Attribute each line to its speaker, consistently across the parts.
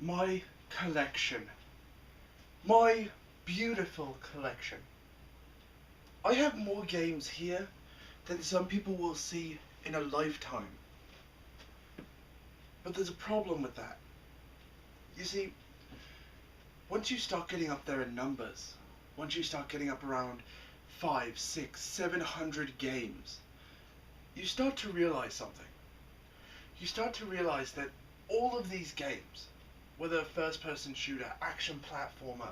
Speaker 1: My collection. My beautiful collection. I have more games here than some people will see in a lifetime. But there's a problem with that. You see, once you start getting up there in numbers, once you start getting up around 5, 6, 700 games, you start to realize something. You start to realize that all of these games, whether a first-person shooter, action platformer,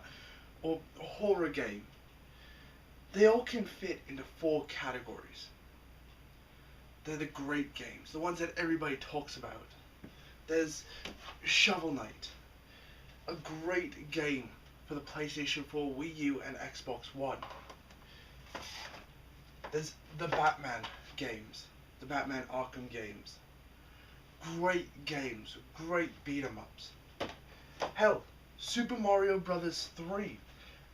Speaker 1: or a horror game, they all can fit into 4 categories. They're the great games, the ones that everybody talks about. There's Shovel Knight, a great game for the PlayStation 4, Wii U, and Xbox One. There's the Batman games, the Batman Arkham games. Great games, great beat 'em ups. Hell, Super Mario Bros. 3,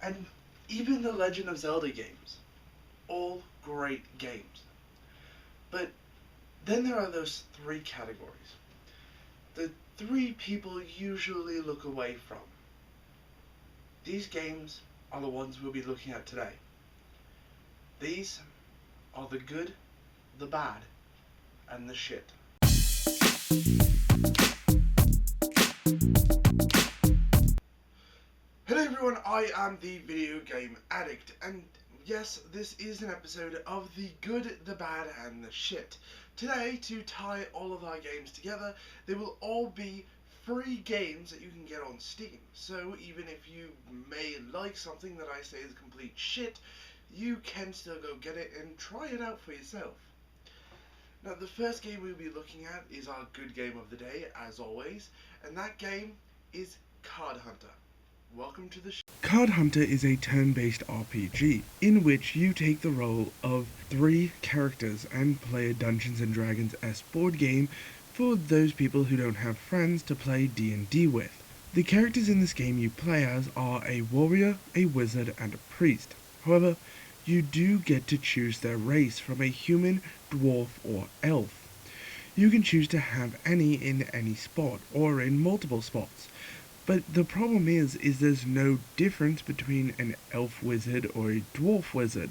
Speaker 1: and even the Legend of Zelda games. All great games. But then there are those 3 categories. The 3 people usually look away from. These games are the ones we'll be looking at today. These are the good, the bad, and the shit. Hello everyone, I am the Video Game Addict, and yes, this is an episode of the good, the bad, and the shit. Today, to tie all of our games together, they will all be free games that you can get on Steam. So even if you may like something that I say is complete shit, you can still go get it and try it out for yourself. Now, the first game we'll be looking at is our good game of the day, as always, and that game is Card Hunter. Welcome to the show. Card Hunter is a turn-based RPG in which you take the role of 3 characters and play a Dungeons & Dragons-esque board game for those people who don't have friends to play D&D with. The characters in this game you play as are a warrior, a wizard, and a priest. However, you do get to choose their race from a human, dwarf, or elf. You can choose to have any in any spot, or in multiple spots. But the problem is there's no difference between an elf wizard or a dwarf wizard,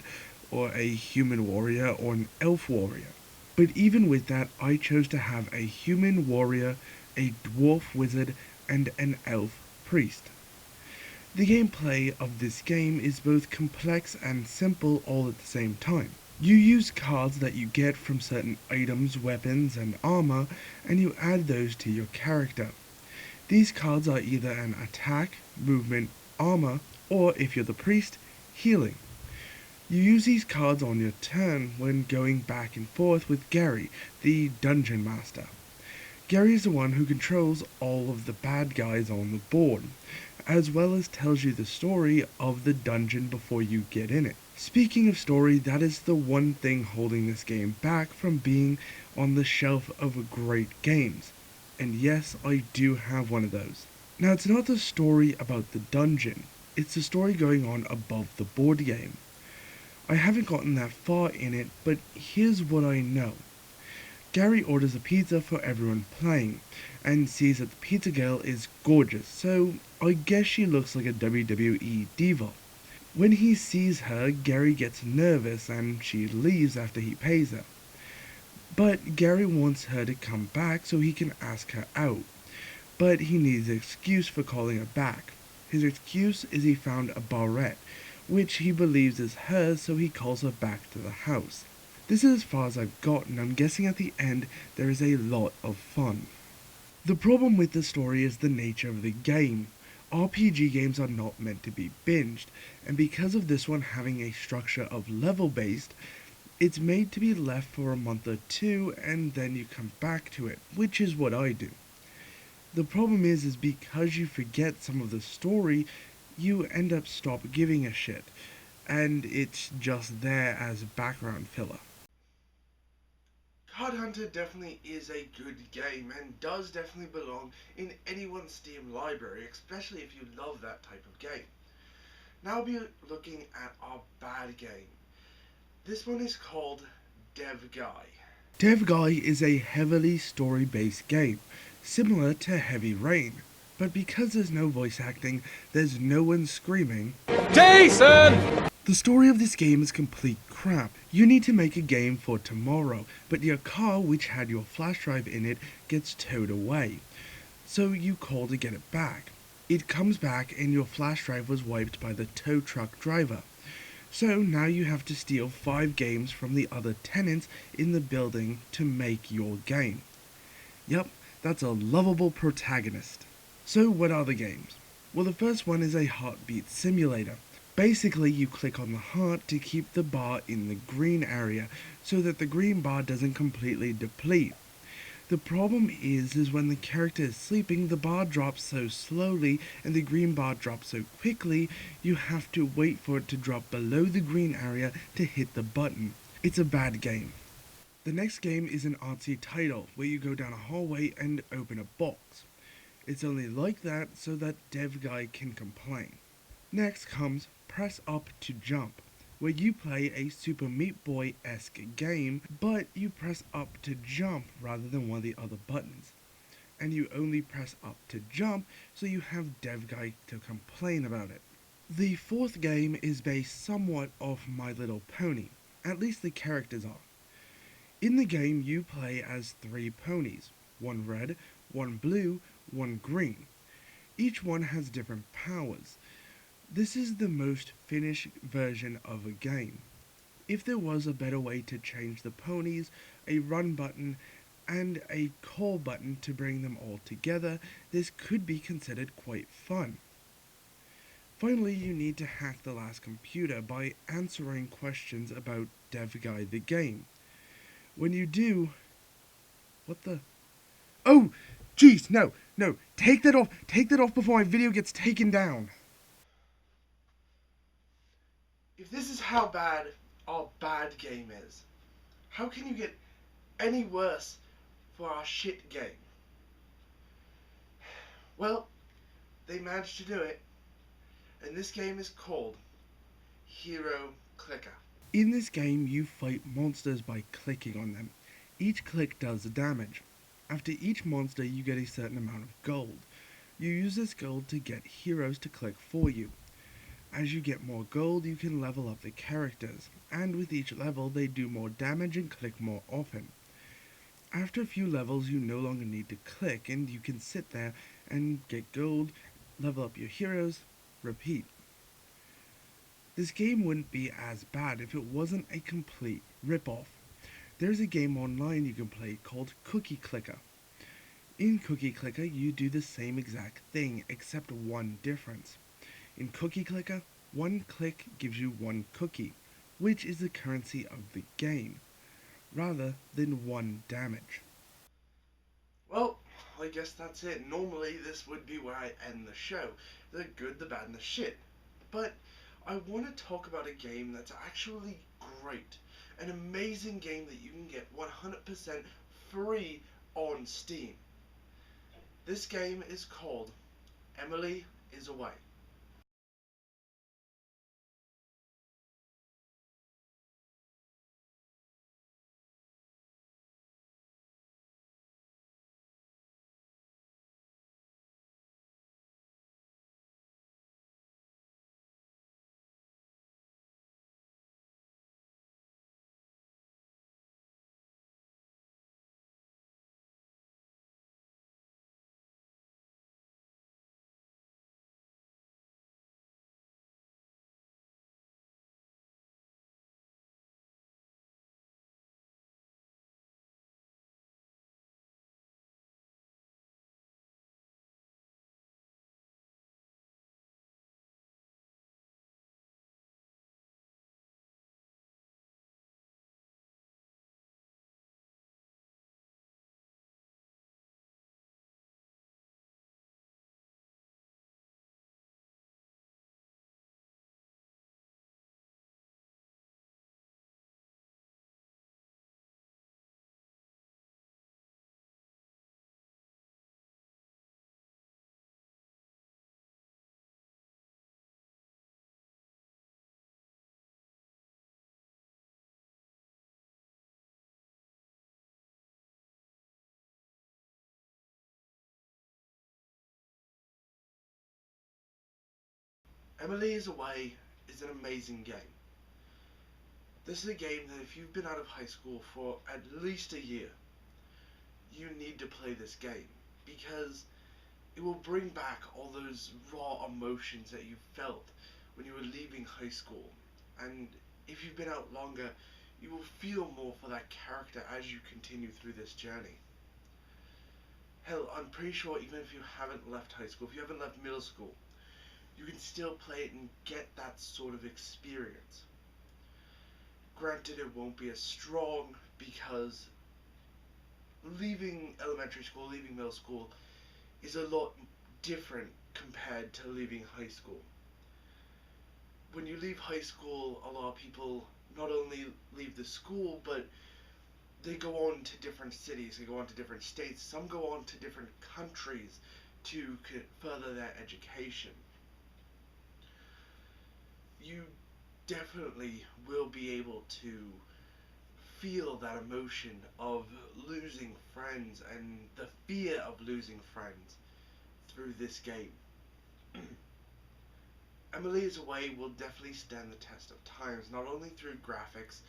Speaker 1: or a human warrior or an elf warrior. But even with that, I chose to have a human warrior, a dwarf wizard, and an elf priest. The gameplay of this game is both complex and simple all at the same time. You use cards that you get from certain items, weapons, and armor, and you add those to your character. These cards are either an attack, movement, armor, or if you're the priest, healing. You use these cards on your turn when going back and forth with Gary, the dungeon master. Gary is the one who controls all of the bad guys on the board, as well as tells you the story of the dungeon before you get in it. Speaking of story, that is the one thing holding this game back from being on the shelf of great games. And yes, I do have one of those. Now, it's not the story about the dungeon, it's the story going on above the board game. I haven't gotten that far in it, but here's what I know. Gary orders a pizza for everyone playing, and sees that the pizza girl is gorgeous, so I guess she looks like a WWE diva. When he sees her, Gary gets nervous and she leaves after he pays her. But Gary wants her to come back so he can ask her out. But he needs an excuse for calling her back. His excuse is he found a barrette, which he believes is hers, so he calls her back to the house. This is as far as I've gotten. I'm guessing at the end there is a lot of fun. The problem with the story is the nature of the game. RPG games are not meant to be binged, and because of this one having a structure of level-based, it's made to be left for a month or 2 and then you come back to it, which is what I do. The problem is because you forget some of the story, you end up stop giving a shit, and it's just there as background filler. Card Hunter definitely is a good game and does definitely belong in anyone's Steam library, especially if you love that type of game. Now we'll be looking at our bad game. This one is called Dev Guy. Dev Guy is a heavily story-based game, similar to Heavy Rain. But because there's no voice acting, there's no one screaming,
Speaker 2: Jason!
Speaker 1: The story of this game is complete crap. You need to make a game for tomorrow, but your car, which had your flash drive in it, gets towed away. So you call to get it back. It comes back and your flash drive was wiped by the tow truck driver. So now you have to steal 5 games from the other tenants in the building to make your game. Yup, that's a lovable protagonist. So what are the games? Well, the first one is a heartbeat simulator. Basically, you click on the heart to keep the bar in the green area so that the green bar doesn't completely deplete. The problem is when the character is sleeping, the bar drops so slowly and the green bar drops so quickly, you have to wait for it to drop below the green area to hit the button. It's a bad game. The next game is an artsy title, where you go down a hallway and open a box. It's only like that so that dev guy can complain. Next comes Press Up to Jump, where you play a Super Meat Boy-esque game, but you press up to jump rather than one of the other buttons. And you only press up to jump, so you have dev guy to complain about it. The fourth game is based somewhat off My Little Pony, at least the characters are. In the game, you play as 3 ponies, one red, one blue, one green. Each one has different powers. This is the most finished version of a game. If there was a better way to change the ponies, a run button, and a call button to bring them all together, this could be considered quite fun. Finally, you need to hack the last computer by answering questions about Dev Guy the game. When you do... What the... Oh! Jeez, no! Take that off before my video gets taken down! If this is how bad our bad game is, how can you get any worse for our shit game? Well, they managed to do it, and this game is called Hero Clicker. In this game, you fight monsters by clicking on them. Each click does damage. After each monster, you get a certain amount of gold. You use this gold to get heroes to click for you. As you get more gold, you can level up the characters, and with each level, they do more damage and click more often. After a few levels, you no longer need to click, and you can sit there and get gold, level up your heroes, repeat. This game wouldn't be as bad if it wasn't a complete rip-off. There's a game online you can play called Cookie Clicker. In Cookie Clicker, you do the same exact thing, except one difference. In Cookie Clicker, one click gives you one cookie, which is the currency of the game, rather than one damage. Well, I guess that's it. Normally this would be where I end the show. The good, the bad, and the shit. But I want to talk about a game that's actually great. An amazing game that you can get 100% free on Steam. This game is called Emily is Away. Emily is Away is an amazing game. This is a game that if you've been out of high school for at least a year, you need to play this game, because it will bring back all those raw emotions that you felt when you were leaving high school. And if you've been out longer, you will feel more for that character as you continue through this journey. Hell, I'm pretty sure even if you haven't left high school, if you haven't left middle school, you can still play it and get that sort of experience. Granted, it won't be as strong, because leaving elementary school, leaving middle school is a lot different compared to leaving high school. When you leave high school, a lot of people not only leave the school, but they go on to different cities, they go on to different states, some go on to different countries to further their education. You definitely will be able to feel that emotion of losing friends and the fear of losing friends through this game. Emily is Away will definitely stand the test of times, not only through graphics,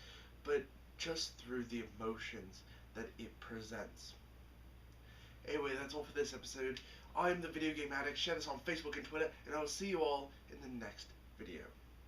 Speaker 1: but just through the emotions that it presents. Anyway, that's all for this episode. I am the Video Game Addict. Share this on Facebook and Twitter, and I will see you all in the next video.